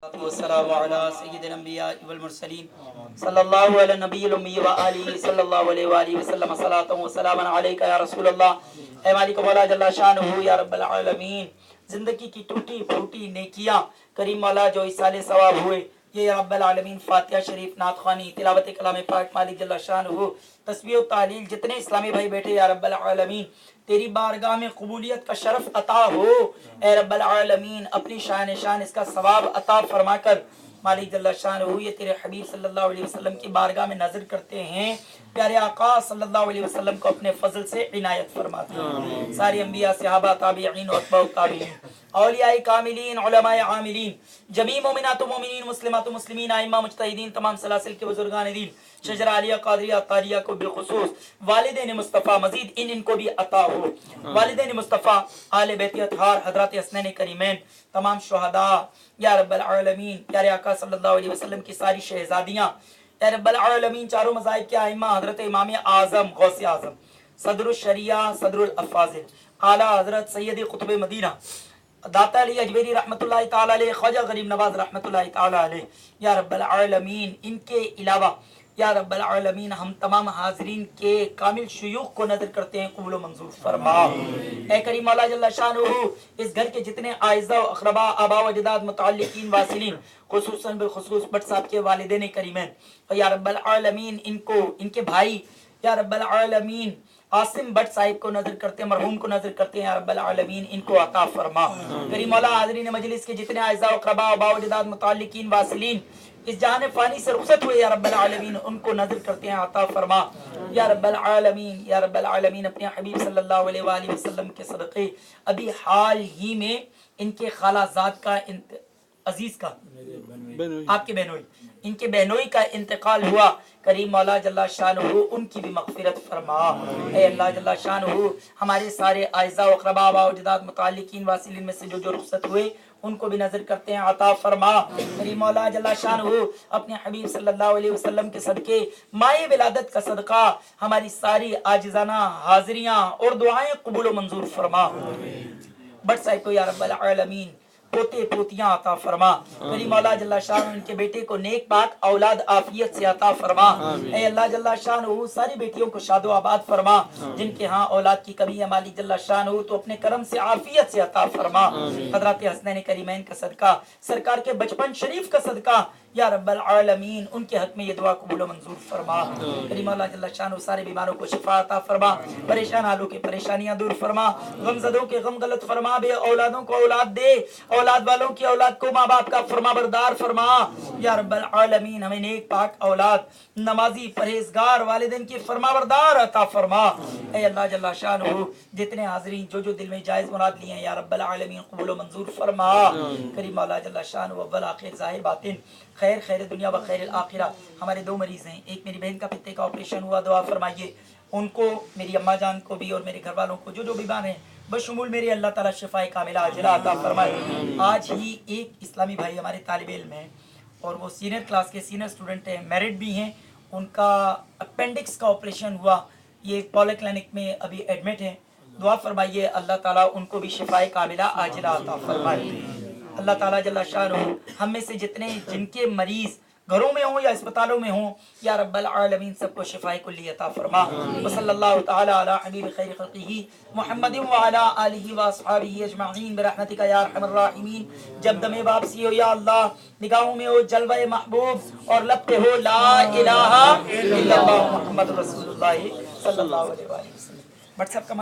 والسلام علی سید الانبیاء والمرسلین صلی اللہ علی النبی الامی وآلہ صلی اللہ علیہ وآلہ وسلم صلاۃ و سلام علیک یا رسول اللہ۔ اے مالک مولا جل شانہ یا رب العالمین، زندگی کی ٹوٹی پھوٹی نیکیاں کریم مولا جو اس سال ثواب ہوئے، یہ یا رب العالمین فاتحہ شریف، نعت خوانی، تلاوت کلام پاک، مالک جل شانہ تسبیح و تعلیل، جتنے اسلامی بھائی بیٹھے یا رب العالمین تیری بارگاہ میں قبولیت کا شرف عطا ہو۔ اے رب العالمین اپنی شان اس کا ثواب عطا فرما کر مالک جل شانہ یہ تیرے حبیب صلی اللہ علیہ وسلم کی بارگاہ میں نظر کرتے ہیں، پیارے آقا صلی اللہ علیہ وسلم کو اپنے فضل سے عنایت فرماتے ہیں۔ سارے انبیاء، صحابہ، تابعین، اتباع تابعین، اولیاء کاملین، علماء عاملین، جمیع مومنات و مومنین، مسلمات و مسلمین، ائمہ مجتہدین، تمام سلاسل کے بزرگان دین، شجرہ علیہ قادریہ طاریہ کو بالخصوص، والدین مصطفیٰ مزید ان کو بھی عطا ہو۔ والدین مصطفیٰ، آل بیت اطہار، حضرات حسنین کریمین، تمام شہداء، یا رب العالمین پیارے آقا صلی اللہ علیہ وسلم کی ساری شہزادیاں، یا رب العالمین چاروں مذاہب کے ائمہ، حضرت امام اعظم غوث اعظم، صدر الشریعہ، صدر الافاضل، اعلیٰ حضرت سید قطب مدینہ داتا علی اجمیری رحمۃ اللہ تعالی علیہ، خواجہ غریب نواز رحمۃ اللہ تعالی علیہ، یا رب العالمین ان کے علاوہ یا رب العالمین ہم تمام حاضرین کے کامل شیوخ کو نظر کرتے ہیں، قبول و منظور فرما۔ اے کریم مولا جل شانہ اس گھر کے جتنے اعزاء و اقربا، آباء و اجداد، متعلقین، واصلین، خصوصاً بالخصوص بٹ صاحب کے والدین کریمین، اور یا رب العالمین ان کو، ان کے بھائی یا رب العالمین عاصم بٹ صاحب کو نظر کرتے ہیں، مرحوم کو نظر کرتے ہیں، یا رب العالمین ان کو عطا فرما۔ کریم مولا حاضرین مجلس کے جتنے اعزاء و اقربا، آباء و اجداد، متعلقین، واصلین اس جہان فانی سے رخصت ہوئے یا رب العالمین ان کو نظر کرتے ہیں، عطا فرما۔ یا رب العالمین، یا رب العالمین اپنے حبیب صلی اللہ علیہ وآلہ وسلم کے صدقے، ابھی حال ہی میں ان کے خالہ زاد کا عزیز کا، آپ کے بہنوئی، ان کے بہنوئی کا انتقال ہوا، کریم مولا جل شانہ ان کی بھی مغفرت فرما۔ اے اللہ جل شانہ ہمارے سارے اعزاء و اقربا، آباء و اجداد، متعلقین، واصلین میں سے جو رخصت ہوئے ان کو بھی نظر کرتے ہیں، عطا فرما۔ کریم مولا جل شانہ اپنے حبیب صلی اللہ علیہ وسلم کے صدقے، مائے ولادت کا صدقہ ہماری ساری عاجزانہ حاضریاں اور دعائیں قبول و منظور فرما۔ بٹ صاحب کو یا رب العالمین پوتے پوتیاں عطا فرما۔ کریم مولا جل شانہ ان کے بیٹے کو نیک پاک اولاد عافیت سے عطا فرما۔ اے اللہ جل شانہ ساری بیٹیوں کو شاد و آباد فرما، جن کے ہاں اولاد کی کمی ہے مالک جل شانہ تو اپنے کرم سے عافیت سے عطا فرما۔ حضرات حسنین کریمین کا صدقہ، سرکار کے بچپن شریف کا صدقہ، یا رب العالمین ان کے حق میں یہ دعا قبول و منظور فرما۔ کریم اللہ جل شانہ سارے بیماروں کو شفا عطا فرما، پریشان حالوں کی پریشانیاں دور فرما، غم زدوں کے غم غلط فرما، بے اولادوں کو اولاد دے، اولاد والوں کی اولاد کو ماں باپ کا فرما بردار فرما۔ یا رب العالمین ہمیں نیک پاک اولاد، نمازی، پرہیزگار والدین کی فرما بردار عطا فرما۔ اے اللہ جل شانہ جتنے حاضرین جو دل میں جائز مراد لیے ہیں یا رب العالمین قبول و منظور فرما۔ کریم اللہ جل شانہ اول آخر ظاہر باطن خیر، خیر دنیا و خیر الآخرہ۔ ہمارے دو مریض ہیں، ایک میری بہن کا پتے کا آپریشن ہوا، دعا فرمائیے ان کو، میری اماں جان کو بھی اور میرے گھر والوں کو جو بیمار ہیں بشمول میرے، اللہ تعالیٰ شفائے کاملہ عاجلہ عطا فرمائے۔ آج ہی ایک اسلامی بھائی ہمارے طالب علم ہیں اور وہ سینئر کلاس کے سینئر اسٹوڈنٹ ہیں، میرٹ بھی ہیں، ان کا اپینڈکس کا آپریشن ہوا، یہ پولی کلینک میں ابھی ایڈمٹ ہیں، دعا فرمائیے اللہ تعالیٰ ان کو بھی شفائے کاملہ عاجلہ عطا فرمائے۔ اللہ تعالیٰ جل شانہ ہم میں سے جتنے جن کے مریض گھروں میں ہوں یا اسپتالوں میں ہوں یا رب العالمین سب کو شفائے کلی عطا فرما۔ وصلی اللہ تعالی علی حبیب خیر خلقہ محمد وعلی آلہ واصحابہ اجمعین برحمتک یا ارحم الراحمین۔ جب دم واپسی ہو یا اللہ، نگاہوں میں ہو جلوہ محبوب اور لب پہ ہو لا الہ الا اللہ محمد رسول اللہ صلی اللہ علیہ وسلم۔ بٹ سب کا